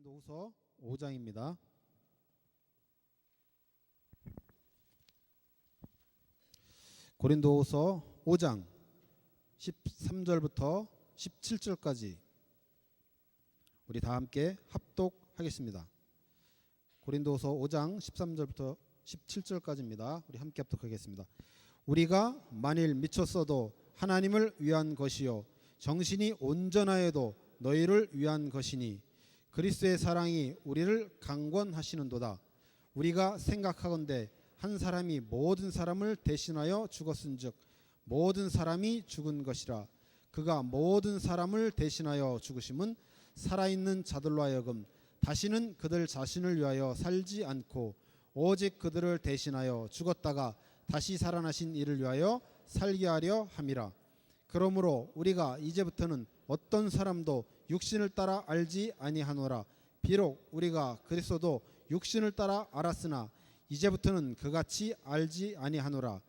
고린도후서 5장입니다. 고린도후서 5장 13절부터 17절까지 우리 다 함께 합독하겠습니다. 고린도후서 5장 13절부터 17절까지입니다. 우리 함께 합독하겠습니다. 우리가 만일 미쳤어도 하나님을 위한 것이요 정신이 온전하여도 너희를 위한 것이니 그리스도의 사랑이 우리를 강권하시는도다. 우리가 생각하건대 한 사람이 모든 사람을 대신하여 죽었은즉 모든 사람이 죽은 것이라. 그가 모든 사람을 대신하여 죽으심은 살아있는 자들로 하여금 다시는 그들 자신을 위하여 살지 않고 오직 그들을 대신하여 죽었다가 다시 살아나신 이를 위하여 살게 하려 함이라. 그러므로 우리가 이제부터는 어떤 사람도 육신을 따라 알지 아니하노라. 비록 우리가 그리스도도 육신을 따라 알았으나 이제부터는 그같이 알지 아니하노라.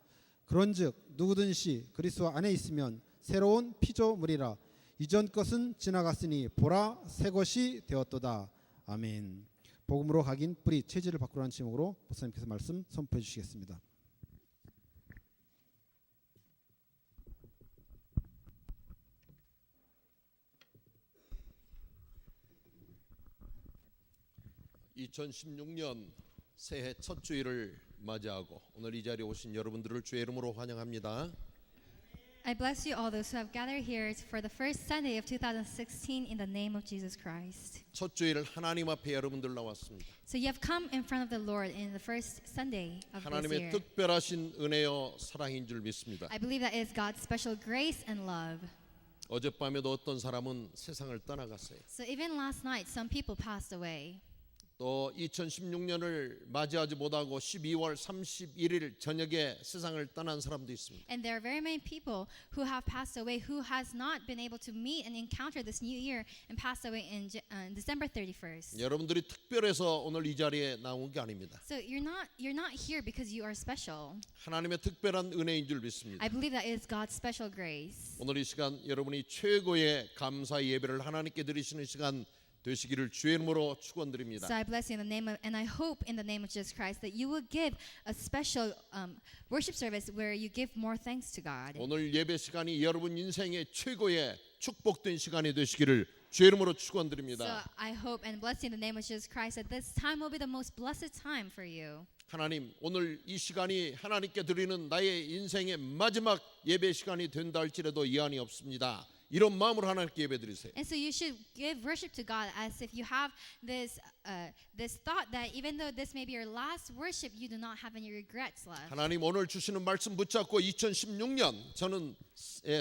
그런즉 누구든지 그리스도 안에 있으면 새로운 피조물이라. 이전 것은 지나갔으니 보라 새 것이 되었도다. 아멘. 복음으로 각인 뿌리 체질을 바꾸라는 제목으로 목사님께서 말씀 선포해 주시겠습니다. (2016년) 새해 첫 주일을 맞이하고 오늘 이 자리에 오신 여러분들을 주의 이름으로 환영합니다. I bless you all those who have gathered here for the first Sunday of 2016 in the name of Jesus Christ. 첫 주일 하나님 앞에 여러분들 나왔습니다. So you have come in front of the Lord in the first Sunday of this 하나님의 year. 특별하신 은혜요 사랑인 줄 믿습니다. I believe that is God's special grace and love. 어젯밤에도 어떤 사람은 세상을 떠나갔어요. So even last night some people passed away. 또 2016년을 맞이하지 못하고 12월 31일 저녁에 세상을 떠난 사람도 있습니다. And there are very many people who have passed away who has not been able to meet and encounter this new year and passed away in December 31st. 여러분들이 특별해서 오늘 이 자리에 나온 게 아닙니다. So you're not here because you are special. 하나님의 특별한 은혜인 줄 믿습니다. I believe that is God's special grace. 오늘 이 시간 여러분이 최고의 감사 예배를 하나님께 드리시는 시간 되시기를 주의 이름으로 축원드립니다. So I bless you in the name of, and I hope in the name of Jesus Christ that you will give a special worship service where you give more thanks to God. 오늘 예배 시간이 여러분 인생의 최고의 축복된 시간이 되시기를 주의 이름으로 So 축원드립니다. I hope and bless you in the name of Jesus Christ that this time will be the most blessed time for you. 하나님, 오늘 이 시간이 하나님께 드리는 나의 인생의 마지막 예배 시간이 된다 할지라도 이한이 없습니다. 이런 마음으로 하나님께 예배드리세요. And so you should give worship to God as if you have this thought that even though this may be your last worship, you do not have any regrets left. 하나님 오늘 주시는 말씀 붙잡고 2016년 저는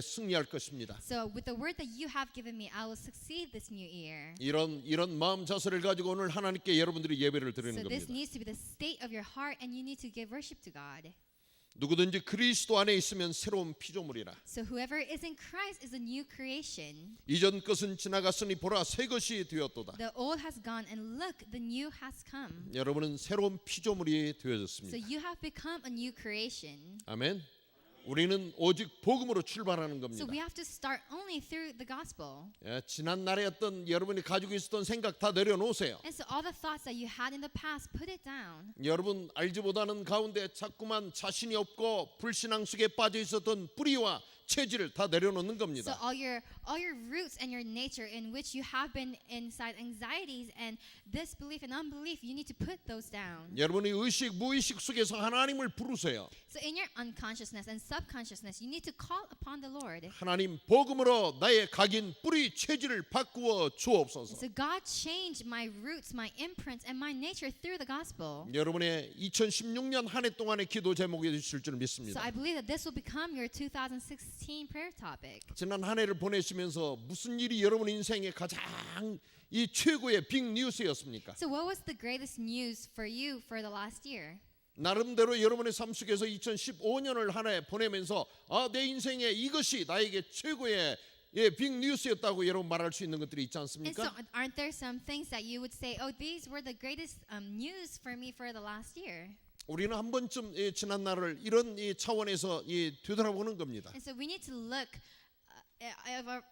승리할 것입니다. So with the word that you have given me, I will succeed this new year. 이런 마음 자세를 가지고 오늘 하나님께 여러분들이 예배를 드리는 So this 겁니다. needs to be the state of your heart, and you need to give worship to God. 누구든지 그리스도 안에 있으면 새로운 피조물이라. So whoever is in Christ is a new creation. 이전 것은 지나갔으니 보라 새 것이 되었도다. The old has gone, and look, the new has come. 여러분은 새로운 피조물이 So 되어졌습니다. you have become a new creation. 아멘. 우리는 오직 복음으로 출발하는 So 겁니다. we have to start only through the gospel. 지난 날에 어떤 여러분이 가지고 있었던 생각 다 내려놓으세요. And so all the thoughts that you had in the past, put it down. 여러분 알지 못하는 가운데 자꾸만 자신이 없고 불신앙 속에 빠져 있었던 뿌리와 체질을 다 내려놓는 So 겁니다. all your roots and your nature in which you have been inside anxieties and disbelief and unbelief, you need to put those down. 여러분이 의식 무의식 속에서 하나님을 부르세요. So in your unconsciousness and subconsciousness, you need to call upon the Lord. 하나님 복음으로 나의 각인 뿌리 체질을 바꾸어 주옵소서. So God changed my roots, my imprints, and my nature through the gospel. 여러분의 2016년 한 해 동안의 기도 제목이 되실 줄 So 믿습니다. I believe that this will become your 2016 prayer topic. 지난 한 해를 보내시면서 무슨 일이 여러분 인생의 가장 이 최고의 빅 뉴스였습니까? So what was the greatest news for you for the last year? 나름대로 여러분의 삶 속에서 2015년을 한 해 보내면서 내 인생에 이것이 나에게 최고의 빅 뉴스였다고 여러분 말할 수 있는 것들이 있지 And so 않습니까? aren't there some things that you would say, oh, these were the greatest news for me for the last year? 우리는 한 번쯤 지난 날을 이런 차원에서 되돌아보는 겁니다. And so we need to look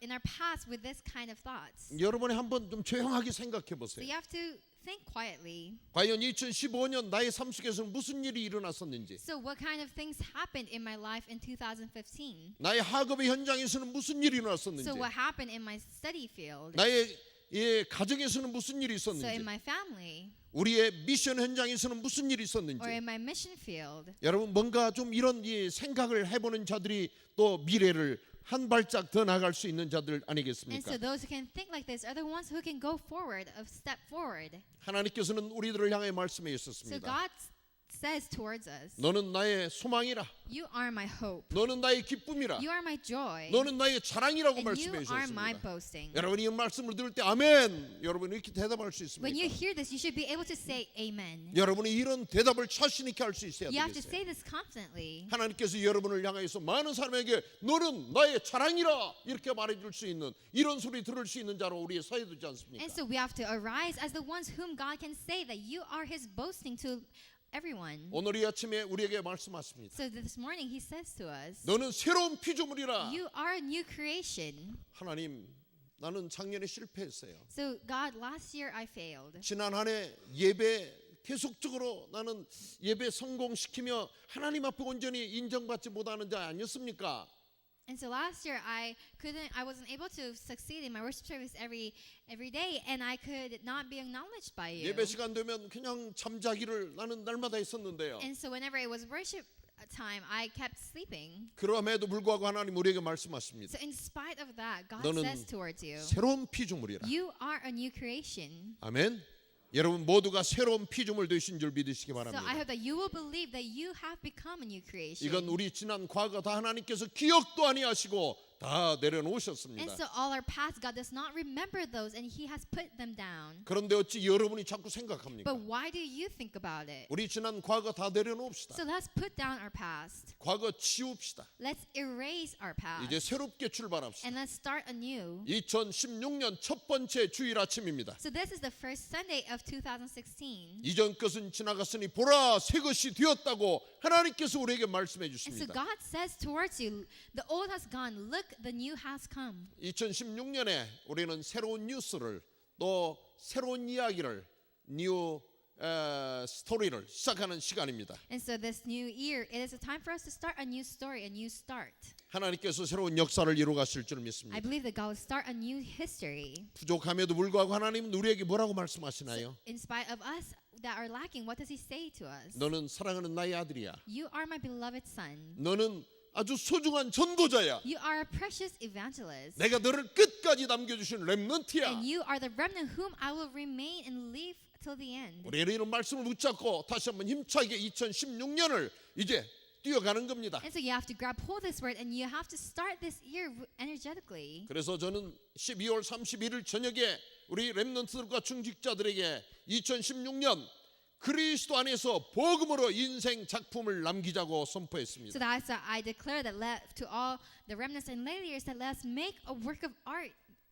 in our past with this kind of thoughts. 여러분이 한번 좀 조용하게 생각해 So 보세요. you have to think quietly. 과연 2015년 나의 삶 속에서 무슨 일이 일어났었는지, So what kind of things happened in my life in 2015? 나의 학업의 현장에서는 무슨 일이 일어났었는지, So what happened in my study field? 나의 가정에서는 무슨 일이 So in 있었는지, my family 우리의 미션 현장에서는 무슨 일이 있었는지, or in my mission field. 여러분 뭔가 좀 이런 생각을 해보는 자들이 또 미래를 한 발짝 더 나갈 수 있는 자들 And so 아니겠습니까? those who can think like this are the ones who can go forward, of step forward. 하나님께서는 우리들을 향해 말씀해 So 주셨습니다. God says towards us, 너는 나의 소망이라, you are my hope. 너는 나의 기쁨이라, You are my joy. 너는 나의 자랑이라고 And you 말씀해 are my 주셨습니다. boasting. 여러분이 이 말씀을 들을 때 아멘, 여러분 이렇게 대답할 수 When you 있습니까? hear this, you should be able to say amen. 여러분이 이런 대답을 자신 있게 할 수 있어야 You have to 되겠어요. say this confidently. 하나님께서 여러분을 향해서 많은 사람에게 너는 나의 자랑이라 이렇게 말해줄 수 있는, 이런 소리 들을 수 있는 자로 우리의 서야 되지 않습니까? And so we have to arise as the ones whom God can say that you are his boasting to everyone. 오늘 이 아침에 우리에게 말씀하십니다. So this morning he says to us, 너는 새로운 피조물이라. you are a new creation. 하나님, 나는 작년에 실패했어요. So God, last year I failed. 지난 한 해 예배 계속적으로 나는 예배 성공시키며 하나님 앞에 온전히 인정받지 못하는 자 아니었습니까? And so last year I wasn't able to succeed in my worship service every day, and I could not be acknowledged by you. 예배 시간 되면 그냥 잠자기를 나는 날마다 했었는데요. And so whenever it was worship time, I kept sleeping. 그럼에도 불구하고 하나님 우리에게 말씀하십니다. So in spite of that, God 너는 says towards you, 새로운 피조물이라. you are a new creation. 아멘. 여러분 모두가 새로운 피조물 되신 줄 믿으시기 So I 바랍니다. hope that you will believe that you have become a new creation. 이건 우리 지난 과거 다 하나님께서 기억도 아니하시고 다 And 내려놓으셨습니다. so all our past, God does not remember those, and He has put them down. 그런데 어찌 여러분이 자꾸 생각합니까? But why do you think about it? 우리 지난 과거 다 내려놓읍시다. So let's put down our past. 과거 치웁시다. Let's erase our past. 이제 새롭게 출발합시다. And let's start anew. 2016년 첫 번째 주일 아침입니다. So this is the first Sunday of 2016. 이전 것은 지나갔으니 보라 새 것이 되었다고 하나님께서 우리에게 말씀해 And so 주십니다. God says towards you, the old has gone, look, the new has come. 2016년에 우리는 새로운 뉴스를 또 새로운 이야기를 뉴 스토리를 시작하는 시간입니다. And so this new year, it is a time for us to start a new story, a new start. 하나님께서 새로운 역사를 이루어 가실 줄 I 믿습니다. believe that God will start a new history. 부족함에도 불구하고 하나님은 우리에게 뭐라고 말씀하시나요? In spite of us that are lacking, what does He say to us? 너는 사랑하는 나의 아들이야. You are my beloved son. 너는 아주 소중한 전도자야. You are a precious evangelist. 내가 너를 끝까지 남겨주신 렘넌트야. And you are the remnant whom I will remain and live till the end. 우리는 이런 말씀을 붙잡고 다시 한번 힘차게 2016년을 이제 뛰어가는 겁니다. And so you have to grab hold of this word, and you have to start this year energetically. 그래서 저는 12월 31일 저녁에 우리 렘넌트들과 중직자들에게 2016년 그리스도 안에서 복음으로 인생 작품을 남기자고 선포했습니다. So that's I declare that to all the remnants and lay leaders that let's make a work of art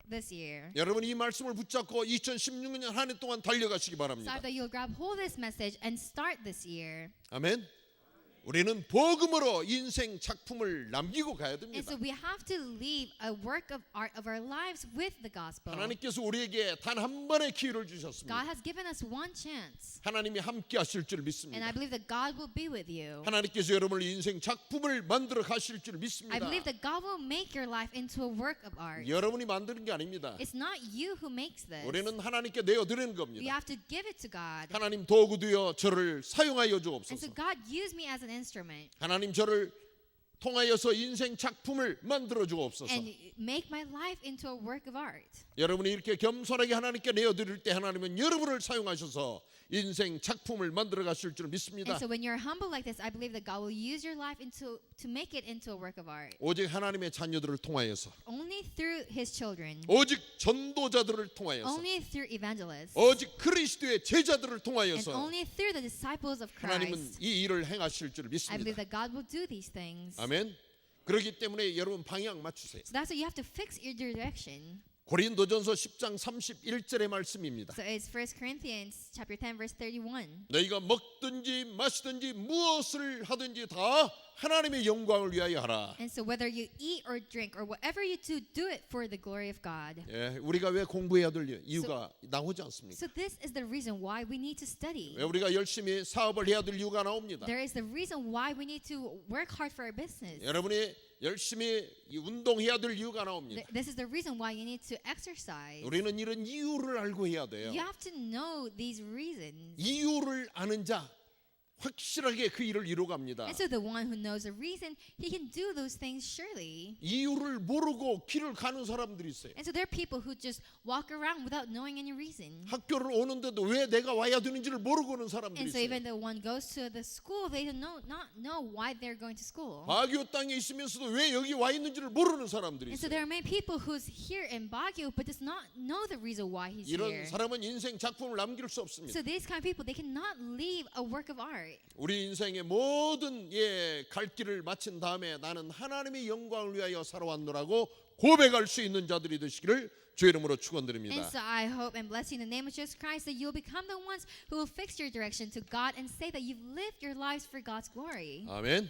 this year. 여러분 이 말씀을 붙잡고 2016년 한 해 동안 달려가시기 So I 바랍니다. hope that you'll grab hold of this message and start this year. 아멘. 우리는 복음으로 인생 작품을 남기고 가야 And 됩니다. so we have to leave a work of art of our lives with the gospel. 하나님께서 우리에게 단 한 번의 기회를 God 주셨습니다. has given us one chance. 하나님이 함께 하실 줄 And 믿습니다. I believe that God will be with you. 하나님께서 여러분을 인생 작품을 만들어 가실 줄 I 믿습니다. believe that God will make your life into a work of art. 여러분이 만드는 게 아닙니다. It's not you who makes this. 우리는 하나님께 내어드리는 We 겁니다. have to give it to God. 하나님 도구 되어 저를 사용하여 And so 주옵소서. God used me as an instrument 하나님 저를 통하여서 인생 작품을 만들어 주옵소서. and make my life into a work of art. 여러분이 이렇게 겸손하게 하나님께 내어드릴 때 하나님은 여러분을 사용하셔서 인생 작품을 만들어 가실 줄 믿습니다. And so when you're humble like this, I believe that God will use your life to make it into a work of art. 오직 하나님의 자녀들을 통하여서, Only through His children. 오직 전도자들을 통하여서, Only through evangelists. 오직 그리스도의 제자들을 And 통하여서 only through the disciples of 하나님은 Christ. 이 일을 행하실 줄 I 믿습니다. believe that God will do these things. 아멘. 그렇기 때문에 여러분 방향 맞추세요. So that's why you have to fix your direction. 고린도전서 10장 31절의 말씀입니다. So it's 1 Corinthians chapter 10 verse 31. 너희가 먹든지 마시든지 무엇을 하든지 다 하나님의 영광을 위하여 하라. And so whether you eat or drink or whatever you do it for the glory of God. 예, 우리가 왜 공부해야 될 이유가 나오지 않습니까? So this is the reason why we need to study. 왜 우리가 열심히 사업을 해야 될 이유가 나옵니다. There is the reason why we need to work hard for our business. 여러분이 열심히 운동해야 될 이유가 나옵니다. This is the reason why you need to exercise. 우리는 이런 이유를 알고 해야 돼요. You have to know these reasons. 이유를 아는 자 확실하게 그 일을 이루어갑니다. And so the one who knows a reason, he can do those things surely. 이유를 모르고 길을 가는 사람들이 있어요. And so there are people who just walk around without knowing any reason. 학교를 오는데도 왜 내가 와야 되는지를 모르고 오는 사람들이 And so 있어요. even though one goes to the school, they don't not know why they're going to school. 바기오 땅에 있으면서도 왜 여기 와 있는지를 모르는 사람들이 And so 있어요. there are many people who's here in Baguio but does not know the reason why he's 이런 here. 사람은 인생 작품을 남길 수 없습니다. So these kind of people, they cannot leave a work of art. 우리 인생의 모든 갈 길을 마친 다음에 나는 하나님의 영광을 위하여 살아왔노라고 고백할 수 있는 자들이 되시기를 주의 이름으로 And 축원드립니다. so I hope and bless you in the name of Jesus Christ that you'll become the ones who will fix your direction to God and say that you've lived your lives for God's glory. 아멘.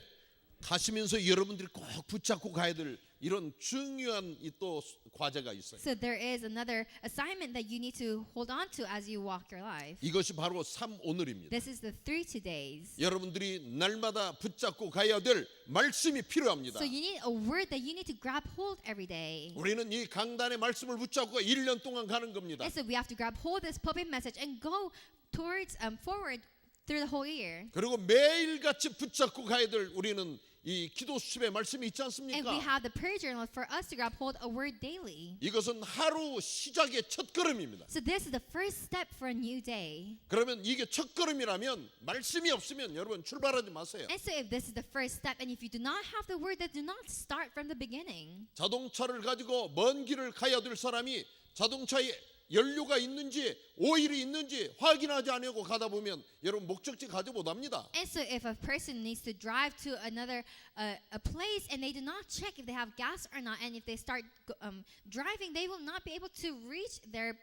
가시면서 여러분들이 꼭 붙잡고 가야 될 이런 중요한 또 과제가 있어요. So there is another assignment that you need to hold on to as you walk your life. 이것이 바로 3오늘입니다. This is the 3 todays. 여러분들이 날마다 붙잡고 가야 될 말씀이 필요합니다. So you need a word that you need to grab hold every day. 우리는 이 강단의 말씀을 붙잡고 1년 동안 가는 겁니다. And so we have to grab hold of this pulpit message and go towards forward through the whole year. 그리고 매일같이 붙잡고 가야 될 우리는 이 기도 수첩의 말씀이 있지 And we 않습니까? have the prayer journal for us to grab hold a word daily. 이것은 하루 시작의 첫걸음입니다. So this is the first step for a new day. 그러면 이게 첫걸음이라면 말씀이 없으면 여러분 출발하지 마세요. And so if this is the first step and if you do not have the word, then do not start from the beginning. 자동차를 가지고 먼 길을 가야 될 사람이 자동차에 연료가 있는지 오일이 있는지 확인하지 않고 가다 보면 여러분 목적지 가지 못합니다. And so if a person needs to drive to another a place and they do not check if they have gas or not, and if they start driving, they will not be able to reach their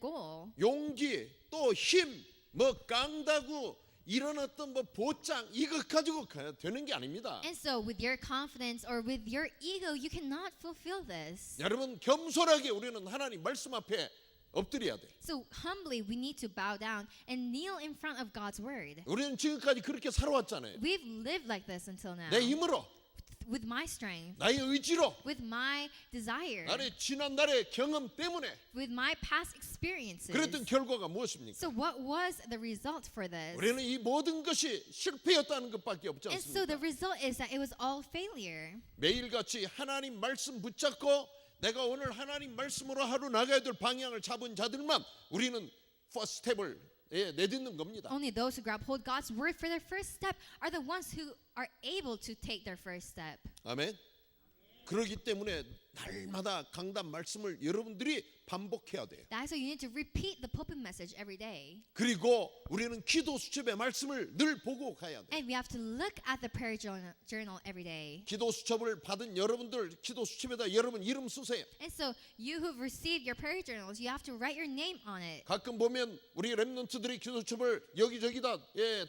goal. 용기 또 힘 뭐 깡다구 이런 어떤 뭐 보장 이것 가지고 가야 되는 게 아닙니다. And so with your confidence or with your ego, you cannot fulfill this. 여러분 겸손하게 우리는 하나님 말씀 앞에 엎드려야 돼. So humbly, we need to bow down and kneel in front of God's word. 우리는 지금까지 그렇게 살아왔잖아요. We've lived like this until now. 내 힘으로 With my strength, 나의 의지로 with my desire, 나의 지난날의 경험 때문에 with my past experiences. 그랬던 결과가 무엇입니까? So what was the result for this? 우리는 이 모든 것이 실패였다는 것밖에 없지 And so the 않습니까? result is that it was all failure. 매일같이 하나님 말씀 붙잡고 내가 오늘 하나님 말씀으로 하루 나가야 될 방향을 잡은 자들만 우리는 first step을 내딛는 겁니다. Only those who grab hold God's word for their first step are the ones who are able to take their first step. 아멘. 그렇기 때문에 날마다 강단 말씀을 여러분들이 반복해야 돼요. That's why you need to repeat the pulpit message every day. 그리고 우리는 기도 수첩의 말씀을 늘 보고 가야 돼요. And we have to look at the prayer journal every day. 기도 수첩을 받은 여러분들 기도 수첩에다 여러분 이름 쓰세요. And so you who've received your prayer journals, you have to write your name on it. 가끔 보면 우리 렘넌트들이 기도 수첩을 여기저기다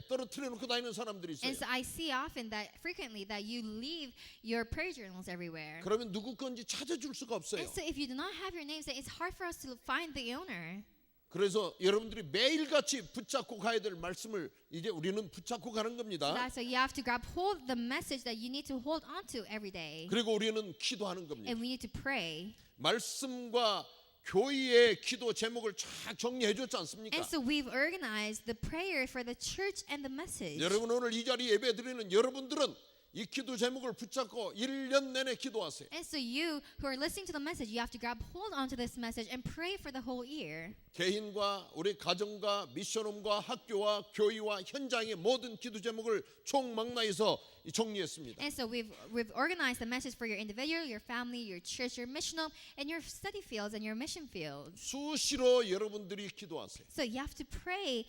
떨어뜨려 놓고 다니는 사람들이 있어요. And so I see often that frequently that you leave your prayer journals everywhere. 그러면 누구 건지 찾아줄 수가 없어요. And so if you do not have your names, then it's hard for us to find the owner. 그래서 여러분들이 매일같이 붙잡고 가야 될 말씀을 이제 우리는 붙잡고 가는 겁니다. That's why you have to grab hold of the message that you need to hold on to every day. 그리고 우리는 기도하는 겁니다. And we need to pray. 말씀과 교회의 기도 제목을 쫙 정리해 줬지 않습니까? And so we've organized the prayer for the church and the message. 여러분 오늘 이 자리 예배 드리는 여러분들은 이 기도 제목을 붙잡고 1년 내내 기도하세요. And so you who are listening to the message, you have to grab hold onto this message and pray for the whole year. 개인과 우리 가정과 미션홈과 학교와 교회와 현장의 모든 기도 제목을 총망라해서 정리했습니다. And so we've organized the message for your individual, your family, your church, your missional, and your study fields and your mission fields. 수시로 여러분들이 기도하세요. So you have to pray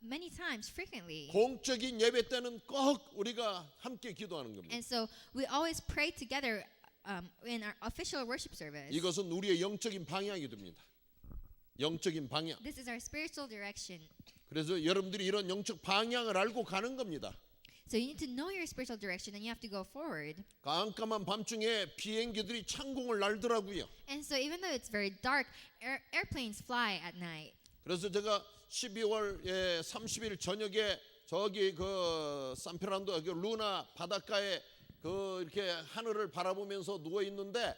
many times, frequently. 공적인 예배 때는 꼭 우리가 함께 기도하는 겁니다. And so we always pray together in our official worship service. 이것은 우리의 영적인 방향이 됩니다. 영적인 방향. This is our spiritual direction. 그래서 여러분들이 이런 영적 방향을 알고 가는 겁니다. So you need to know your spiritual direction and you have to go forward. 깜깜한 밤중에 비행기들이 창공을 날더라고요. And so even though it's very dark, airplanes fly at night. 그래서 제가 12월 30일 저녁에 저기 그 산페란도 그 루나 바닷가에 그 이렇게 하늘을 바라보면서 누워 있는데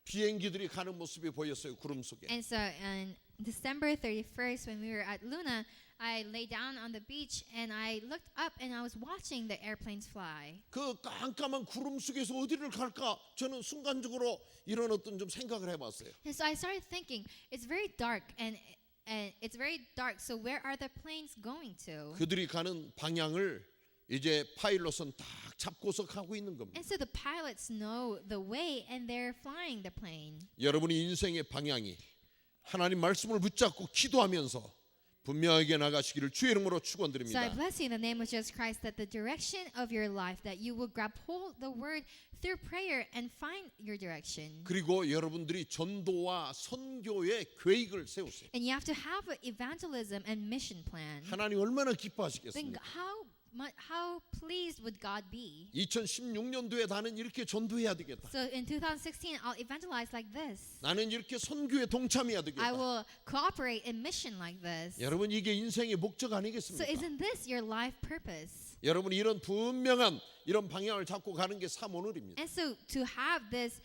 비행기들이 가는 모습이 보였어요. 구름 속에. And so on December 31st when we were at Luna, I lay down on the beach and I looked up and I was watching the airplanes fly. 그 깜깜한 구름 속에서 어디를 갈까? 저는 순간적으로 이런 어떤 좀 생각을 해봤어요. And so I started thinking, it's very dark and it's very dark. So where are the planes going to? 그들이 가는 방향을 이제 파일럿은 딱 잡고서 가고 있는 겁니다. And so the pilots know the way and they're flying the plane. 여러분의 인생의 방향이 하나님 말씀을 붙잡고 기도하면서 분명하게 나가시기를 주의 이름으로 So I 축원드립니다. bless you in the name of Jesus Christ that the direction of your life, that you will grab hold the word through prayer and find your direction. 그리고 여러분들이 전도와 선교의 계획을 세우세요. And you have to have an evangelism and mission plan. 하나님 얼마나 Then 기뻐하시겠습니까? how pleased would God be? 2016년도에 나는 이렇게 전도해야 되겠다. So in 2016, I'll evangelize like this. 나는 이렇게 선교에 동참해야 I 되겠다. will cooperate in mission like this. 여러분 이게 인생의 목적 So 아니겠습니까? isn't this your life purpose? 여러분이 이런 분명한 이런 방향을 잡고 가는 게 사모늘입니다. And so to have this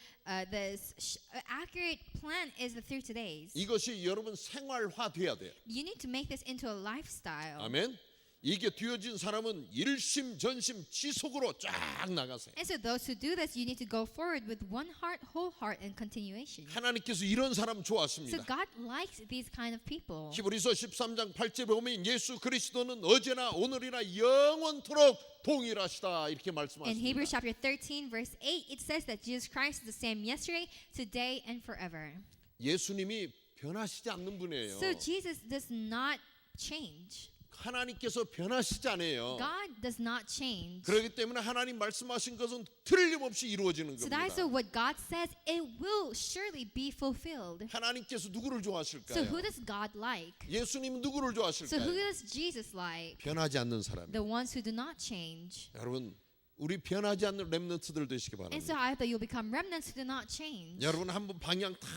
accurate plan is the 3 days. 이것이 여러분 생활화돼야 돼요. You need to make this into a lifestyle. 아멘. 이게 되어진 사람은 일심전심 지속으로 쫙 나가세요. And so those who do this, you need to go forward with one heart, whole heart, and continuation. 하나님께서 이런 사람 So 좋아하십니다. God likes these kind of people. 히브리서 13장 8절에 보면 예수 그리스도는 어제나 오늘이나 영원토록 동일하시다 이렇게 In 말씀하십니다. Hebrews chapter 13, verse 8, it says that Jesus Christ is the same yesterday, today, and forever. 예수님이 변하시지 않는 분이에요. So Jesus does not change. 하나님께서 변하시지 않아요. God does not change. 그렇기 때문에 하나님 말씀하신 것은 틀림없이 이루어지는 So that is so 겁니다. what God says, it will surely be fulfilled. 하나님께서 누구를 So who 좋아하실까요? does God like? 예수님 누구를 So who 좋아하실까요? does Jesus like? 변하지 않는 사람. The ones who do not change. 여러분 우리 변하지 않는 렘넌트들 되시기 And so 바랍니다. I hope that you'll become remnants who do not change. 여러분 한번 방향 탁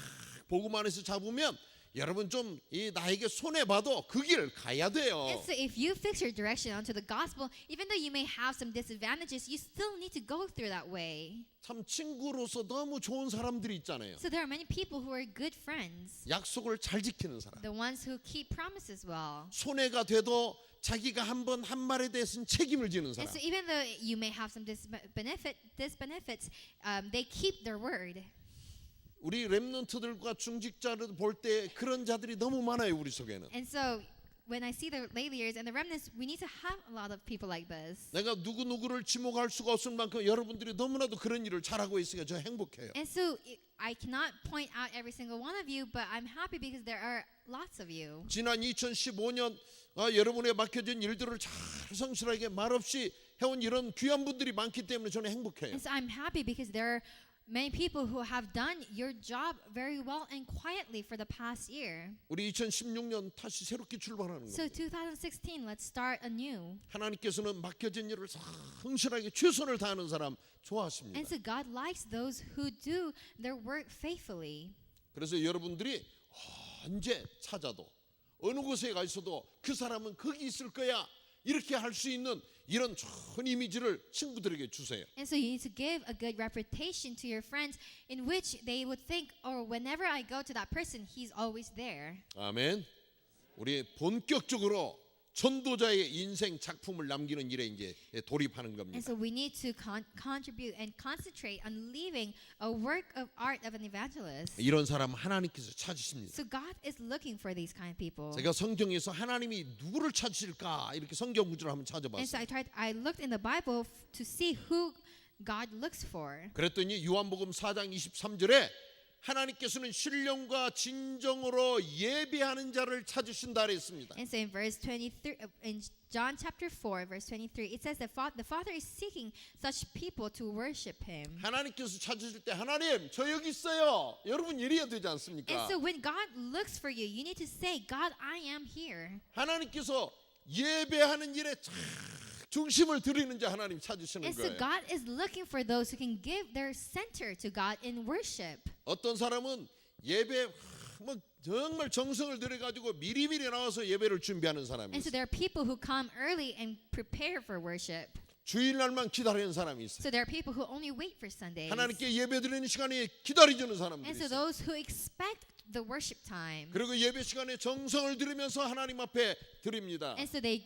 보고만 해서 잡으면 여러분 좀 이 나에게 손해 봐도 그 길 가야 돼요. And so if you fix your direction onto the gospel, even though you may have some disadvantages, you still need to go through that way. 참 친구로서 너무 좋은 사람들이 있잖아요. So there are many people who are good friends, 약속을 잘 지키는 사람. the ones who keep promises well. 손해가 돼도 자기가 한 번 한 말에 대해서는 책임을 지는 And 사람. so even though you may have some disbenefits, they keep their word. 우리 렘넌트들과 중직자를 볼 때 그런 자들이 너무 많아요 우리 속에는. And so when I see the lay leaders and the remnants, we need to have a lot of people like this. 내가 누구누구를 지목할 수가 없을 만큼 여러분들이 너무나도 그런 일을 잘하고 있으니까 저 행복해요. And so I cannot point out every single one of you, but I'm happy because there are lots of you. 지난 2015년 여러분에 맡겨진 일들을 잘 성실하게 말없이 해온 이런 귀한 분들이 많기 때문에 저는 행복해요. And so I'm happy because there are many people who have done your job very well and quietly for the past year. 우리 2016년 다시 새롭게 출발하는 So 거예요. 2016, let's start anew. 하나님께서는 맡겨진 일을 성실하게 최선을 다하는 사람 좋아하십니다. And so God likes those who do their work faithfully. 그래서 여러분들이 언제 찾아도 어느 곳에 가 있어도 그 사람은 거기 있을 거야 이렇게 할 수 있는 이런 좋은 이미지를 친구들에게 주세요. And so you need to give a good reputation to your friends in which they would think, oh, whenever I go to that person, he's always there. 아멘. 우리 본격적으로 전도자의 인생 작품을 남기는 일에 이제 돌입하는 And 겁니다. so we need to contribute and concentrate on leaving a work of art of an evangelist. 이런 사람 하나님께서 찾으십니다. So God is looking for these kind of people. 제가 성경에서 하나님이 누구를 찾으실까 이렇게 성경 구절을 한번 And so 찾아봤어요. I looked in the Bible to see who God looks for. 그랬더니 요한복음 4장 23절에 하나님께서는 신령과 진정으로 예배하는 자를 찾으신다 그랬습니다. And so in verse 23, in John chapter 4, verse 23, it says that the Father is seeking such people to worship Him. 하나님께서 찾으실 때 하나님 저 여기 있어요. 여러분 이래야 되지 And 않습니까? so when God looks for you, you need to say, God, I am here. 하나님께서 예배하는 일에 참 중심을 드리는 자 하나님 찾으시는 And so 거예요. God is looking for those who can give their center to God in worship. 어떤 사람은 예배 뭐 정말 정성을 들여가지고 미리미리 나와서 예배를 준비하는 사람이 And so 있어요. there are people who come early and prepare for worship. 주일날만 기다리는 사람이 있어요. So there are people who only wait for Sundays. 하나님께 예배 드리는 시간에 기다려주는 사람들이 And so 있어요. those who expect the worship time. 그리고 예배 시간에 정성을 들이면서 하나님 앞에 드립니다. And so they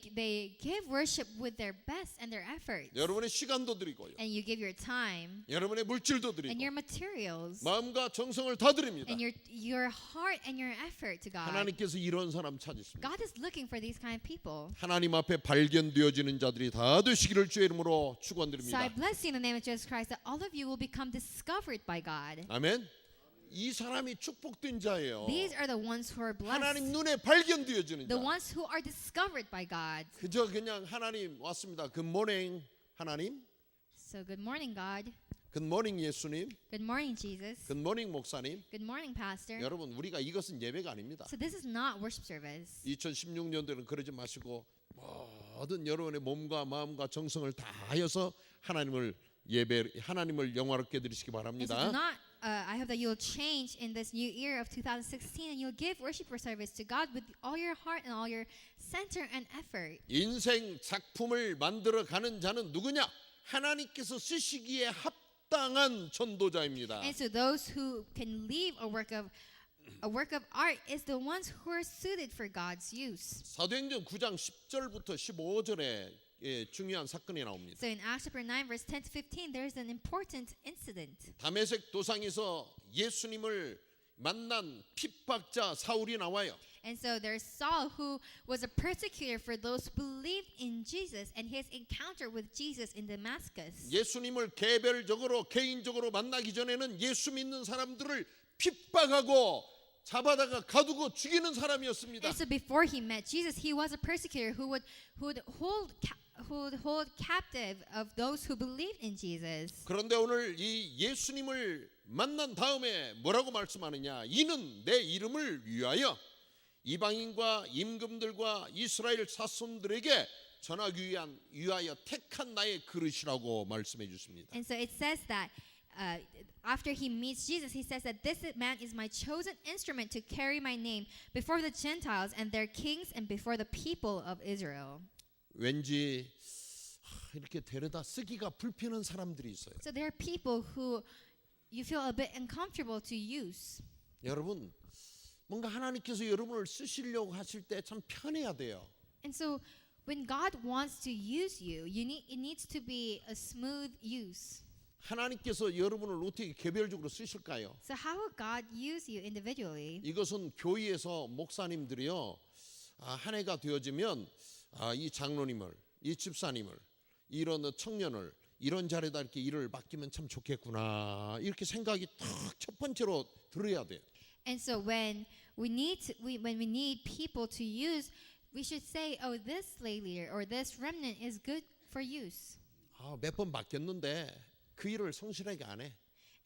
give worship with their best and their efforts. 여러분의 시간도 드리고요. And you give your time 여러분의 물질도 and 드리고 your materials 마음과 정성을 다 드립니다. and your heart and your effort to God. 하나님께서 이런 사람 찾으십니다. God is looking for these kind of people. 하나님 앞에 발견되어지는 자들이 다 되시기를 주의 이름으로 So I 축원드립니다. bless you in the name of Jesus Christ that all of you will become discovered by God. 아멘. 이 사람이 축복된 자예요. These are the ones who are 하나님 blessed. 눈에 발견되어지는 The 자. ones who are discovered by God. 그저 그냥 하나님 왔습니다. 굿모닝 하나님, So good morning, God. 굿모닝 예수님, Good morning, Jesus. 굿모닝 목사님. Good morning, Pastor. 여러분 우리가 이것은 예배가 아닙니다. So this is not worship service. 2016년도에는 그러지 마시고 모든 여러분의 몸과 마음과 정성을 다하여서 하나님을 하나님을 영화롭게 드리시기 And so do 바랍니다. not, I hope that you'll change in this new year of 2016 and you'll give worship service to God with all your heart and all your center and effort. 인생 작품을 만들어 가는 자는 누구냐? 하나님께서 쓰시기에 합당한 전도자입니다. And so those who can leave a work of art is the ones who are suited for God's use. 사도행전 9장 10절부터 15절에 중요한 사건이 나옵니다. So in Acts chapter 9 verse 10 to 15 there is an important incident. 다메섹 도상에서 예수님을 만난 핍박자 사울이 나와요. And so there's Saul who was a persecutor for those who believed in Jesus and his encounter with Jesus in Damascus. 예수님을 개별적으로 개인적으로 만나기 전에는 예수 믿는 사람들을 핍박하고 잡아다가 가두고 죽이는 사람이었습니다. And so before he met Jesus, he was a persecutor who would hold captive of those who believed in Jesus. 그런데 오늘 이 예수님을 만난 다음에 뭐라고 말씀하느냐? 이는 내 이름을 위하여 이방인과 임금들과 이스라엘 사손들에게 전하기 위하여 택한 나의 그릇이라고 말씀해 주십니다. And so it says that after he meets Jesus, he says that this man is my chosen instrument to carry my name before the Gentiles and their kings and before the people of Israel. 왠지 이렇게 데려다 쓰기가 불편한 사람들이 있어요. So there are people who you feel a bit uncomfortable to use. 여러분 뭔가 하나님께서 여러분을 쓰시려고 하실 때 참 편해야 돼요. And so when God wants to use you, it needs to be a smooth use. 하나님께서 여러분을 어떻게 개별적으로 쓰실까요? So how will God use you individually? 이것은 교회에서 목사님들이요 한 해가 되어지면 이 장로님을, 이 집사님을, 이런 청년을 이런 자리에다 이렇게 일을 맡기면 참 좋겠구나 이렇게 생각이 딱 첫 번째로 들어야 돼요. And so when we need people to use, we should say, "Oh, this lay leader or this remnant is good for use." 몇 번 맡겼는데 그 일을 성실하게 안 해.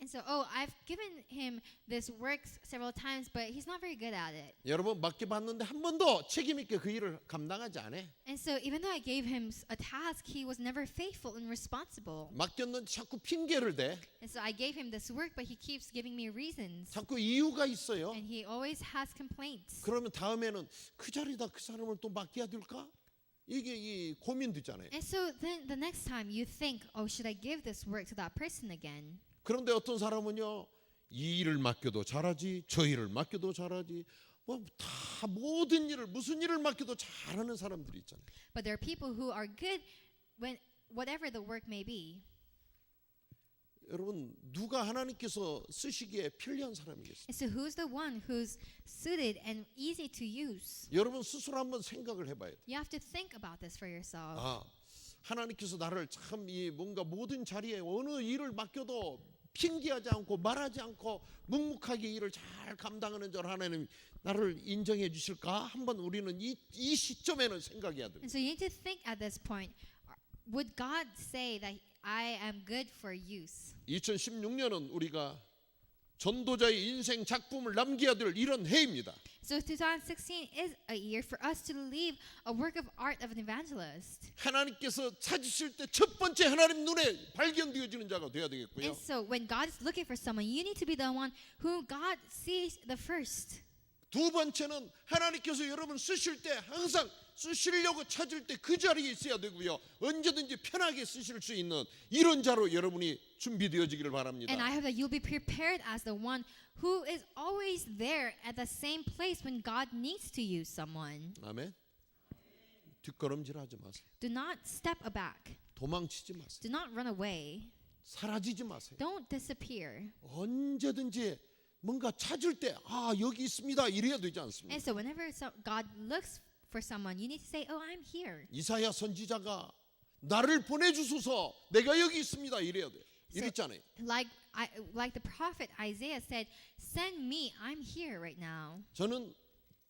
And so, oh, I've given him this work several times, but he's not very good at it. 여러분 맡겨봤는데 한 번도 책임 있게 그 일을 감당하지 않아. And so, even though I gave him a task, he was never faithful and responsible. 맡겼는데 자꾸 핑계를 대. And so, I gave him this work, but he keeps giving me reasons. 자꾸 이유가 있어요. And he always has complaints. 그러면 다음에는 그 자리에다 그 사람을 또 맡겨야 될까? 이게 이 고민되잖아요. And so, then the next time you think, oh, should I give this work to that person again? 그런데 어떤 사람은요 이 일을 맡겨도 잘하지 저 일을 맡겨도 잘하지 뭐 다 모든 일을 무슨 일을 맡겨도 잘하는 사람들이 있잖아요. But there are people who are good when whatever the work may be. 여러분 누가 하나님께서 쓰시기에 편리한 사람이겠어요? And so who's the one who's suited and easy to use? 여러분 스스로 한번 생각을 해봐야 돼요. You have to think about this for yourself. 하나님께서 나를 참 이 뭔가 모든 자리에 어느 일을 맡겨도 핑계하지 않고 말하지 않고 묵묵하게 일을 잘 감당하는 줄 하나님 나를 인정해 주실까? 한번 우리는 이 시점에는 생각해야 됩니다. And so you need to think at this point, would God say that I am good for use? 2016년은 우리가 전도자의 인생 작품을 남겨야 될 이런 해입니다. So 2016 is a year for us to leave a work of art of an evangelist. 하나님께서 찾으실 때 첫 번째 하나님 눈에 발견되어지는 자가 되어야 되겠고요. And so when God is looking for someone, you need to be the one who God sees the first. 두 번째는 하나님께서 여러분 쓰실 때 항상 쓰시려고 찾을 때 그 자리에 있어야 되고요. 언제든지 편하게 쓰실 수 있는 이런 자로 여러분이 준비되어지기를 바랍니다. And I hope that you'll be prepared as the one who is always there at the same place when God needs to use someone. 아멘. 뒷걸음질하지 마세요. Do not step aback. 도망치지 마세요. Do not run away. 사라지지 마세요. Don't disappear. 언제든지 뭔가 찾을 때 여기 있습니다 이래야 되지 않습니까? And so whenever God looks for someone, you need to say, "Oh, I'm here." 이사야 선지자가 나를 보내주소서 내가 여기 있습니다 이래야 돼요. 이랬잖아요. Like the prophet Isaiah said, "Send me. I'm here right now." 저는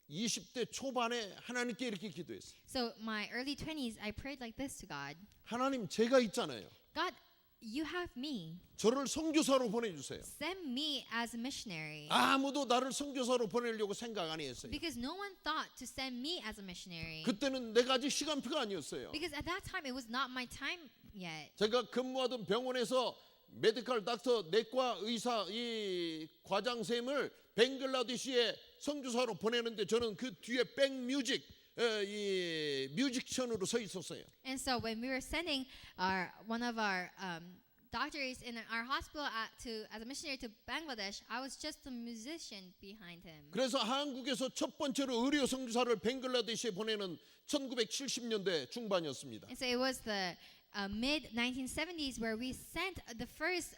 20대 초반에 하나님께 이렇게 기도했어요. So my early 20s, I prayed like this to God. 하나님 제가 있잖아요. God, you have me. 저를 선교사로 보내주세요. Send me as a missionary. 아무도 나를 선교사로 보내려고 생각 안 했어요. Because no one thought to send me as a missionary. 그때는 내가 아직 시간표가 아니었어요. Because at that time, it was not my time yet. 제가 근무하던 병원에서 메디컬 닥터 내과 의사 이 과장쌤을 벵글라데시에 선교사로 보내는데 저는 그 뒤에 백뮤직 이 뮤직션으로 서 있었어요. And so when we were sending one of our doctors in our hospital as a missionary to Bangladesh, I was just a musician behind him. 그래서 한국에서 첫 번째로 의료 선교사를 벵글라데시에 보내는 1970년대 중반이었습니다. And so it was the mid 1970s where we sent the first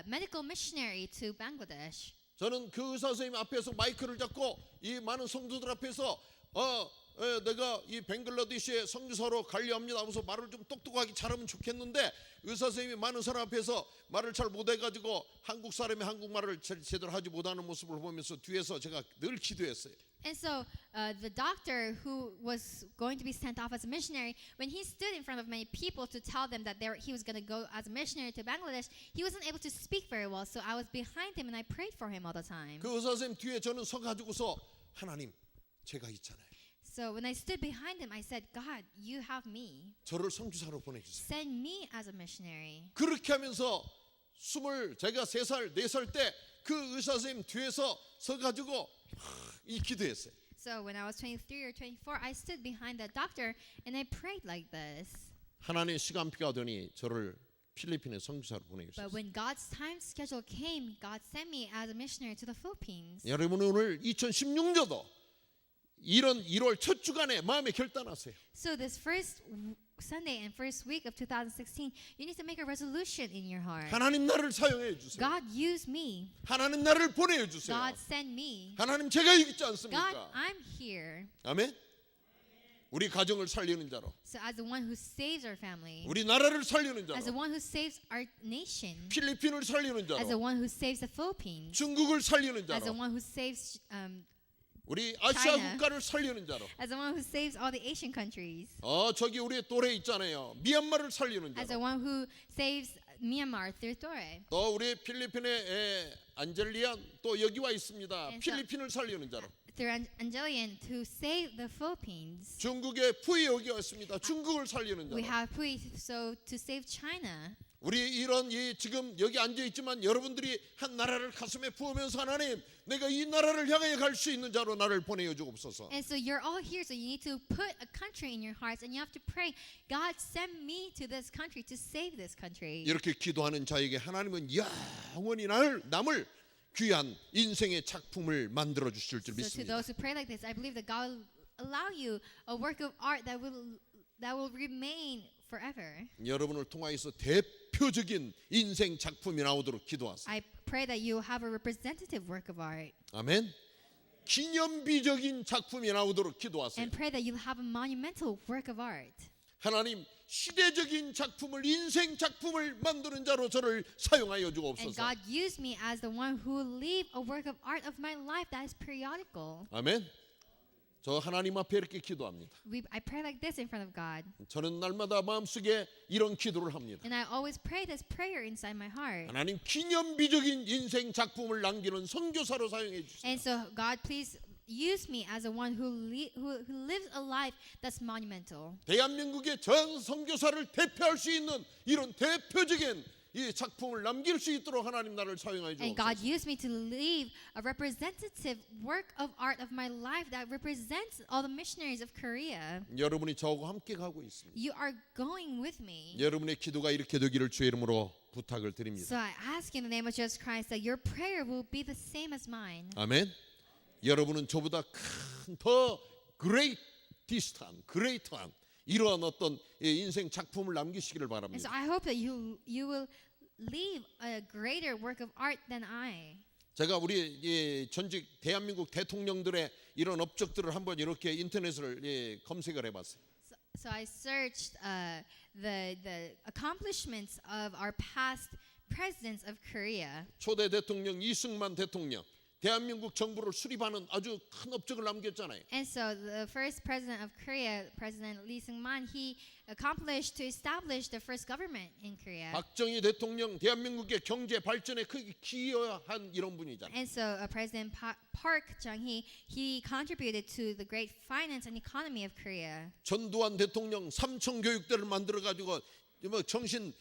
medical missionary to Bangladesh. 저는 그 의사 선생님 앞에서 마이크를 잡고 이 많은 성도들 앞에서 내가 이 벵글라데시에 선교사로 가려 합니다 하면서 말을 좀 똑똑하게 잘하면 좋겠는데 의사 선생님이 많은 사람 앞에서 말을 잘 못해가지고 한국 사람이 한국말을 제대로 하지 못하는 모습을 보면서 뒤에서 제가 늘 기도했어요. And so the doctor who was going to be sent off as a missionary, when he stood in front of many people to tell them that he was going to go as a missionary to Bangladesh, he wasn't able to speak very well. So I was behind him and I prayed for him all the time. 그 의사 선생님 뒤에 저는 서가지고서 하나님 제가 있잖아요. So when I stood behind him, I said, God, you have me. 저를 선교사로 보내주세요. Send me as a missionary. 그렇게 하면서 제가 3살, 4살 때 그 의사 선생님 뒤에서 서가지고 이 기도했어요. So when I was 23 or 24, I stood behind that doctor and I prayed like this. 하나님의 시간표가 되니 저를 필리핀에 선교사로 보내주셨어요. But when God's time schedule came, God sent me as a missionary to the Philippines. 여러분 오늘 2016년도 이런 1월 첫 주간에 마음에 결단하세요. So this first Sunday and first week of 2016, you need to make a resolution in your heart. 하나님 나를 사용해 주세요. God, use me. 하나님 나를 보내 주세요. God, send me. 하나님 제가 여기 있지 God, 않습니까? I'm here. 아멘. 우리 가정을 살리는 자로, So as the one who saves our family, 우리 나라를 살리는 as the 자로, one who saves our nation, 필리핀을 살리는 as the 자로, one who saves the Philippines, 중국을 살리는 as the 자로, one who saves 우리 아시아 China. 국가를 살리는 자로. as the one who saves all the Asian countries, 저기 우리 또래 있잖아요. 미얀마를 살리는 as the 자로. one who saves Myanmar through Torre, 또 우리 필리핀의 안젤리안 또 여기 와 있습니다. And so- 필리핀을 살리는 자로. through Angelian to save the Philippines. 중국의 푸이 여기 와 있습니다. 중국을 살리는 We 자로. have Pui, so to save China. 우리 이런 지금 여기 앉아 있지만 여러분들이 한 나라를 가슴에 부으면서 하나님 내가 이 나라를 향해 갈 수 있는 자로 나를 보내어 주옵소서. And so you're all here, so you need to put a country in your hearts and you have to pray, God, send me to this country to save this country. 이렇게 기도하는 자에게 하나님은 영원히 남을 귀한 인생의 작품을 만들어 주실 줄 So to 믿습니다. those who pray like this, I believe that God will allow you a work of art that will remain forever. 여러분을 통하여서 대표적인 인생 작품이 나오도록 기도하세요. I pray that you have a representative work of art 아멘. 기념비적인 작품이 나오도록 기도하세요. and pray that you'll have a monumental work of art. 하나님 시대적인 작품을 인생 작품을 만드는 자로 저를 사용하여 And 주옵소서. God used me as the one who will leave a work of art of my life that is periodical. 아멘. 저 하나님 앞에 이렇게 기도합니다. I pray like this in front of God. 저는 날마다 마음속에 이런 기도를 합니다. And I always pray this prayer inside my heart. 하나님 기념비적인 인생 작품을 남기는 선교사로 사용해 주세요. And so, God, please use me as the one who lives a life that's monumental. 대한민국의 전 선교사를 대표할 수 있는 이런 대표적인 이 작품을 남길 수 있도록 하나님 나를 사용해 And God 주옵소서. used me to leave a representative work of art of my life that represents all the missionaries of Korea. 여러분이 저하고 함께 가고 있습니다. You are going with me. 여러분의 기도가 이렇게 되기를 주의 이름으로 부탁을 드립니다. So I ask in the name of Jesus Christ that your prayer will be the same as mine. 아멘. 여러분은 저보다 큰 더 그레이트한 이러한 어떤 인생 작품을 남기시기를 And so 바랍니다. I hope that you will leave a greater work of art than I. 제가 우리 전직 대한민국 대통령들의 이런 업적들을 한번 이렇게 인터넷을 검색을 해봤어요. So I searched the accomplishments of our past presidents of Korea. 초대 대통령 이승만 대통령 대한민국 정부를 수립하는 아주 큰 업적을 남겼잖아요. And so the first president of Korea, President Lee Seung-man, he accomplished to establish the first government in Korea. 박정희 대통령 대한민국의 경제 발전에 크게 기여한 이런 분이잖아요. And so President Park Chung-hee, he contributed to the great finance and economy of Korea. 전두환 대통령 삼청 교육대를 만들어 가지고 뭐 정신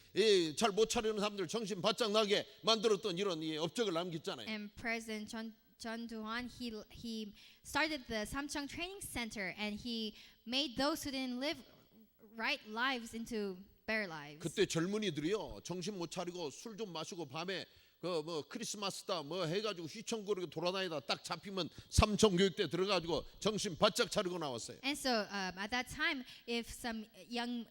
잘 못 차리는 사람들 정신 바짝 나게 만들었던 이런 업적을 남겼잖아요. And President Chun Doo-hwan, he started the Samcheong Training Center, and he made those who didn't live right lives into better lives. 그때 젊은이들이요 정신 못 차리고 술 좀 마시고 밤에 그 뭐 크리스마스다 뭐 해가지고 휘청거리고 돌아다니다 딱 잡히면 삼청 교육대 들어가지고 정신 바짝 차리고 나왔어요. And so at that time, if some young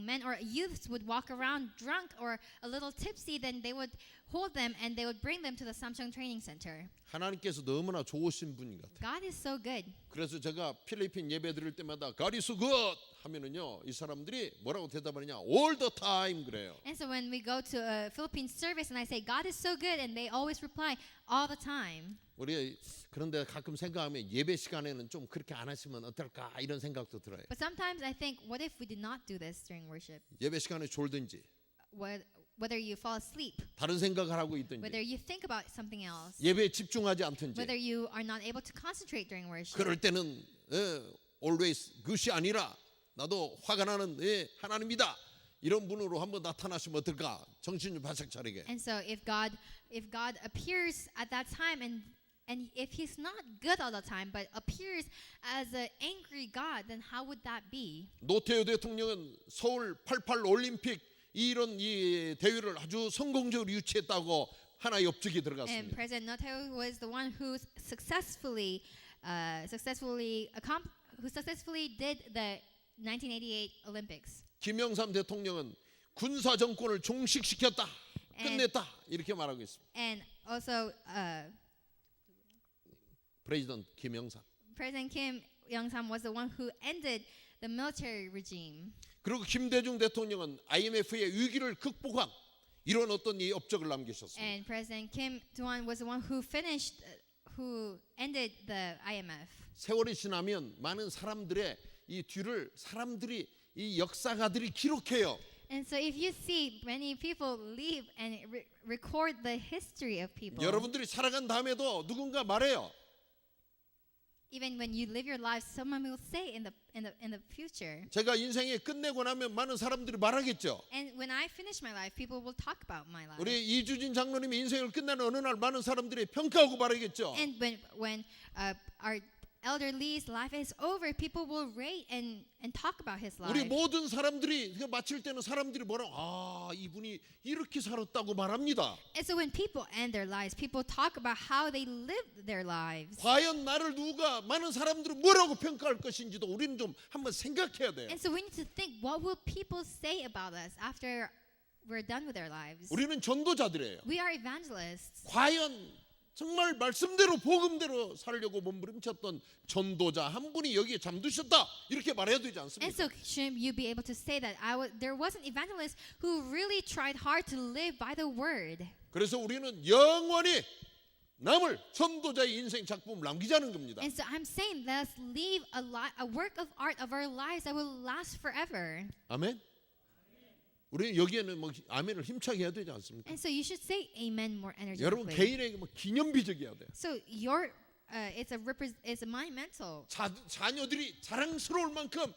men or youths would walk around drunk or a little tipsy, then they would hold them and they would bring them to the Samcheong Training Center. 하나님께서 너무나 좋으신 분인 것 같아요. God is so good. 그래서 제가 필리핀 예배 드릴 때마다 God is so good 하면은요 이 사람들이 뭐라고 대답하느냐 all the time 그래요. And so when we go to a Philippine service and I say God is so good, and they always reply all the time. 우리 그런데 가끔 생각하면 예배 시간에는 좀 그렇게 안 하시면 어떨까 이런 생각도 들어요. But sometimes I think, what if we did not do this during worship? 예배 시간에 졸든지 Whether you fall asleep, 다른 생각을 하고 있든지 whether you think about something else, 예배에 집중하지 않든지 whether you are not able to concentrate during worship. 그럴 때는 always 그것이 아니라 나도 화가 나는 하나님이다 이런 분으로 한번 나타나시면 어떨까 정신 좀 바짝 차리게. And so if God appears at that time, and if he's not good all the time but appears as an angry God, then how would that be? 노태우 대통령은 서울 88 올림픽 이런 이 대회를 아주 성공적으로 유치했다고 하나의 업적이 And 들어갔습니다. President Roh Tae-woo was the one who successfully did the 1988 Olympics. 김영삼 대통령은 군사 정권을 종식시켰다, 끝냈다 이렇게 말하고 있습니다. And also 프레지던트 김영삼. President Kim Young-sam was the one who ended the military regime. 그리고 김대중 대통령은 IMF의 위기를 극복한 이런 어떤 이 업적을 남기셨습니다. And President Kim Do-won was the one who ended the IMF. 세월이 지나면 많은 사람들의 이 뒤를 사람들이 이 역사가들이 기록해요. And so if you see many people leave and record the history of people, 여러분들이 살아간 다음에도 누군가 말해요. even when you live your life, someone will say in the future. 제가 인생에 끝내고 나면 많은 사람들이 말하겠죠. And when I finish my life, people will talk about my life. 우리 이주진 장로님이 인생을 끝내는 어느 날 많은 사람들이 평가하고 말하겠죠. And when our Elder Lee's life is over, people will rate and talk about his life. 우리 모든 사람들이 마칠 때는 사람들이 뭐라고 이분이 이렇게 살았다고 말합니다. And so when people end their lives, people talk about how they lived their lives. 과연 나를 누가 많은 사람들은 뭐라고 평가할 것인지도 우리는 좀 한번 생각해야 돼요. And so we need to think, what will people say about us after we're done with our lives? 우리는 전도자들이에요. We are evangelists. 과연 정말 말씀대로 복음대로 살려고 몸부림쳤던 전도자 한 분이 여기에 잠드셨다 이렇게 말해야 되지 And 않습니까? so shouldn't you be able to say that there was an evangelist who really tried hard to live by the word. 그래서 우리는 영원히 남을 전도자의 인생 작품을 남기자는 겁니다. And so I'm saying let's leave a work of art of our lives that will last forever. 아멘. 우리는 여기에는 뭐 아멘을 힘차게 해야 되지 않습니까? And so you should say amen more 여러분 energetically. 개인에게 뭐 기념비적이어야 돼요. So it's a monumental. 자녀들이 자랑스러울 만큼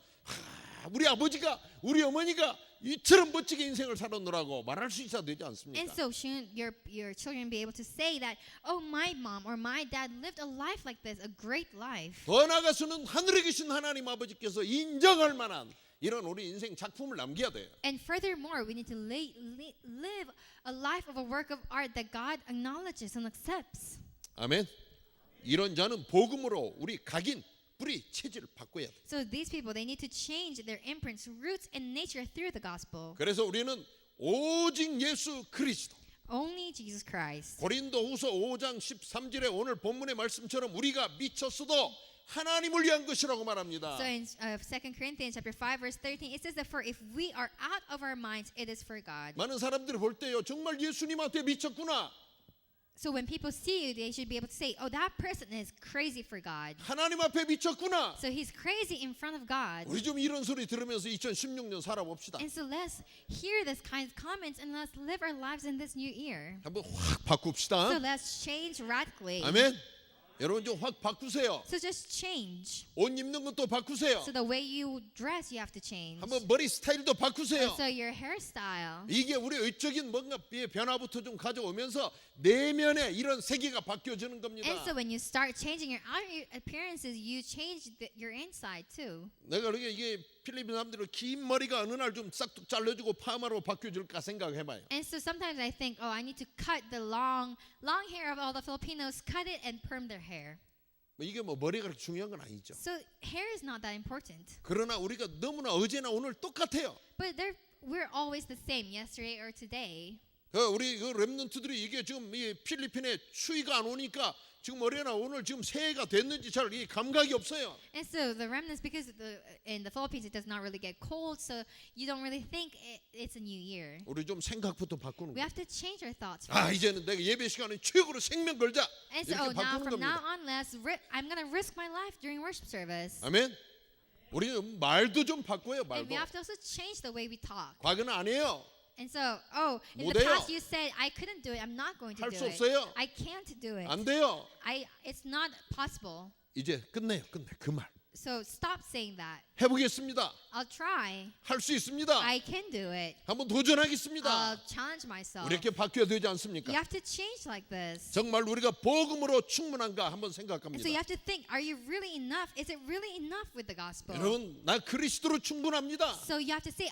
우리 아버지가 우리 어머니가 이처럼 멋지게 인생을 살았노라고 말할 수 있어야 되지 않습니까? And so shouldn't your children be able to say that, oh, my mom or my dad lived a life like this, a great life. 더 나아가서는 하늘에 계신 하나님 아버지께서 인정할 만한 이런 우리 인생 작품을 남겨야 돼요. And furthermore, we need to live a life of a work of art that God acknowledges and accepts. 아멘. 이런 자는 복음으로 우리 각인 뿌리 체질을 바꿔야 돼. So these people, they need to change their imprints, roots, and nature through the gospel. 그래서 우리는 오직 예수 그리스도. Only Jesus Christ. 고린도후서 5장 13절에 오늘 본문의 말씀처럼 우리가 미쳤어도 하나님을 위한 것이라고 말합니다. So in 2 Corinthians chapter 5 verse 13, it says that for if we are out of our minds, it is for God. 많은 사람들이 볼 때요 정말 예수님한테 미쳤구나. So when people see you, they should be able to say, oh, that person is crazy for God. 하나님 앞에 미쳤구나. So he's crazy in front of God. 우리 좀 이런 소리 들으면서 2016년 살아봅시다. And so let's hear this kind of comments and let's live our lives in this new year. 한번 확 So 바꿉시다. let's change radically. 아멘. 여러분 좀 확 바꾸세요. So just change. 옷 입는 것도 바꾸세요. So the way you dress, you have to change. 한번 머리 스타일도 바꾸세요. So your hairstyle. 이게 우리 외적인 뭔가 변화부터 좀 가져오면서 내면에 이런 세계가 바뀌어지는 겁니다. And so when you start changing your outer appearances, you change your inside too. 내가 그러게 이게 필리핀 사람들은 긴 머리가 어느 날 좀 싹둑 잘라주고 파마로 바뀌어질까 생각해봐요. And so sometimes I think, oh, I need to cut the long hair of all the Filipinos, cut it and perm their hair. 이게 뭐 머리가 그렇게 중요한 건 아니죠. So hair is not that important. 그러나 우리가 너무나 어제나 오늘 똑같아요. But we're always the same, yesterday or today. 우리 그 렘넌트들이 이게 지금 이 필리핀에 추위가 안 오니까 지금 어제나 오늘 지금 새해가 됐는지 잘 이 감각이 없어요. And so the remnants, because in the Philippines it does not really get cold, so you don't really think it's a new year. 우리 좀 생각부터 바꾸는 We 거예요. have to change our thoughts. 아 first. 이제는 내가 예배 시간에 최고로 생명 걸자 And so 이렇게 now, 바꾸는 from now 겁니다. on, I'm going to risk my life during worship service. 아멘. 우리는 말도 좀 바꿔요. And 말도. we have to also change the way we talk. 과거는 안 해요. And so, oh, in the 못해요. past you said I couldn't do it. I'm not going to 할 do 수 it. 없어요. I can't do it. 안 돼요. It's not possible. 이제 끝내요. 끝내. 그 말. So stop saying that. 해보겠습니다. I'll try. 할 수 있습니다. I can do it. 한번 도전하겠습니다. I'll challenge myself. 우리 이렇게 바뀌어야 되지 You 않습니까? have to change like this. 정말 우리가 복음으로 충분한가 한번 And 생각합니다. so you have to think, are you really enough? Is it really enough with the gospel? 여러분 나 그리스도로 충분합니다. So you have to say,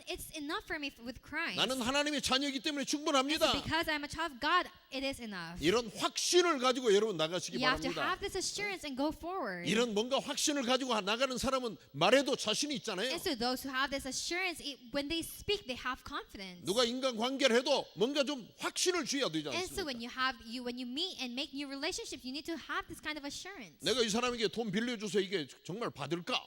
it's enough for me with Christ. 나는 하나님의 자녀이기 때문에 And so 충분합니다. because I'm a child of God, it is enough. 이런 확신을 가지고 여러분 나가시기 You have to 바랍니다. have this assurance and go forward. 이런 뭔가 확신을 가지고 나가는 사람은 말해도 자신이 있잖아요. And so those who have this assurance, when they speak, they have confidence. 누가 인간 관계를 해도 뭔가 좀 확신을 줘야 되지 And so 않습니까? when you meet and make new relationships, you need to have this kind of assurance. 내가 이 사람에게 돈 빌려줘서 이게 정말 받을까?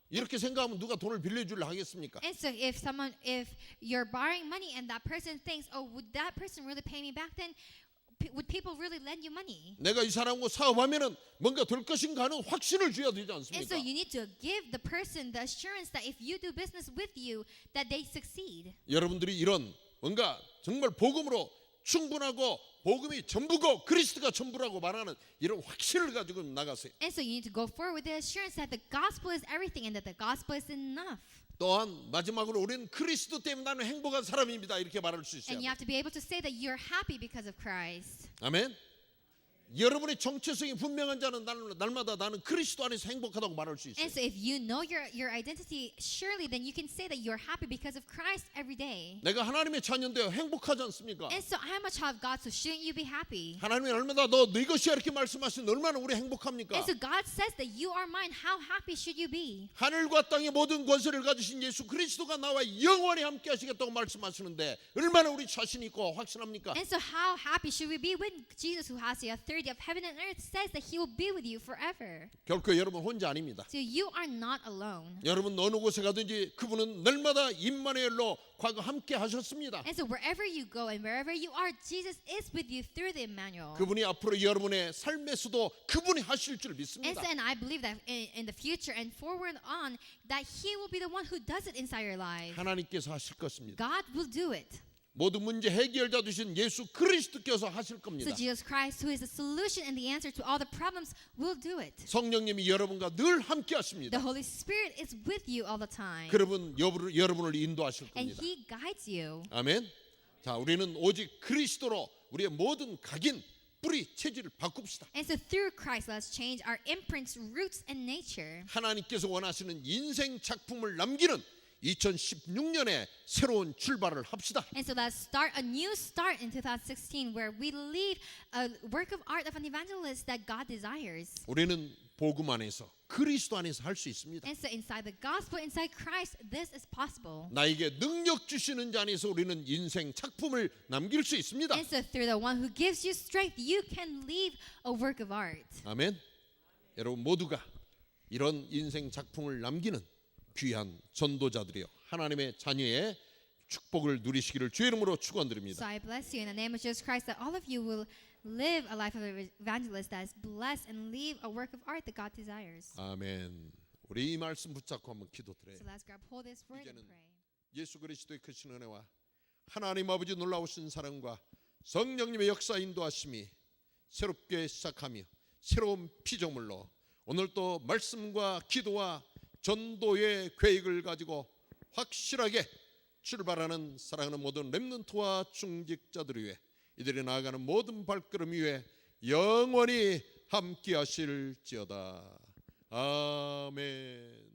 이렇게 생각하면 누가 돈을 빌려주려 하겠습니까? And so if you're borrowing money and that person thinks, oh, would that person really pay me back? Then would people really lend you money? 내가 이 사람과 사업하면은 뭔가 될 것인가 하는 확신을 줘야 되지 And so 않습니까? you need to give the person the assurance that if you do business with you, that they succeed. 여러분들이 이런 뭔가 정말 복음으로 충분하고 복음이 전부고 그리스도가 전부라고 말하는 이런 확신을 가지고 나가세요. And so you need to go forward with the assurance that the gospel is everything and that the gospel is enough. 또한 마지막으로 우리는 그리스도 때문에 나는 행복한 사람입니다. 이렇게 말할 수 있어요. And you have to be able to say that you're happy because of Christ. 아멘. 여러분의 정체성이 분명한 자는 날마다 나는 그리스도 안에서 행복하다고 말할 수 있어요. And so if you know your identity, surely then you can say that you're happy because of Christ every day. 내가 하나님의 자녀인데 행복하지 않습니까? And so I am a child of God, so shouldn't you be happy? 하나님이 얼마나 너 네 것이야 이렇게 말씀하시는 얼마나 우리 행복합니까? And so God says that you are mine. How happy should you be? 하늘과 땅의 모든 권세를 가지신 예수 그리스도가 나와 영원히 함께 하시겠다고 말씀하시는데 얼마나 우리 자신 있고 확신합니까? And so how happy should we be when Jesus, who has the authority of heaven and earth, says that he will be with you forever? 결코 여러분 혼자 아닙니다. So you are not alone. 여러분 어느 곳에 가든지 그분은 날마다 임마누엘로 과거 함께 하셨습니다. And so wherever you go and wherever you are, Jesus is with you through the Emmanuel. 그분이 앞으로 여러분의 삶에서도 그분이 하실 줄 And 믿습니다. so, and I believe that in the future and forward on, that he will be the one who does it inside your life. 하나님께서 하실 것입니다. God will do it. 모든 문제 해결자 되신 예수 그리스도께서 하실 겁니다. So Jesus Christ, who is the solution and the answer to all the problems, will do it. 성령님이 여러분과 늘 함께 하십니다. The Holy Spirit is with you all the time. 그러분 여러분을 인도하실 And 겁니다. he guides you. 아멘. 자, 우리는 오직 그리스도로 우리의 모든 각인, 뿌리, 체질을 바꿉시다. And so through Christ, let's change our imprints, roots, and nature. 하나님께서 원하시는 인생 작품을 남기는 2016년에 새로운 출발을 합시다. And so let's start a new start in 2016 where we leave a work of art of an evangelist that God desires. 우리는 복음 안에서 그리스도 안에서 할 수 있습니다. And so inside the gospel, inside Christ, this is possible. 나에게 능력 주시는 자 안에서 우리는 인생 작품을 남길 수 있습니다. And so through the one who gives you strength, you can leave a work of art. 아멘. 여러분 모두가 이런 인생 작품을 남기는 귀한 전도자들이요 하나님의 자녀의 축복을 누리시기를 주의 이름으로 So 축원드립니다. I bless you in the name of Jesus Christ that all of you will live a life of an evangelist that is blessed and leave a work of art that God desires. 아멘. 우리 이 말씀 붙잡고 한번 기도드려요. So let's grab hold of this word and 이제는 pray. 예수 그리스도의 크신 은혜와 하나님 아버지 놀라우신 사랑과 성령님의 역사 인도하심이 새롭게 시작하며 새로운 피조물로 오늘 또 말씀과 기도와 전도의 계획을 가지고 확실하게 출발하는 사랑하는 모든 렘넌트와 중직자들 위해 이들이 나아가는 모든 발걸음 위에 영원히 함께 하실지어다. 아멘.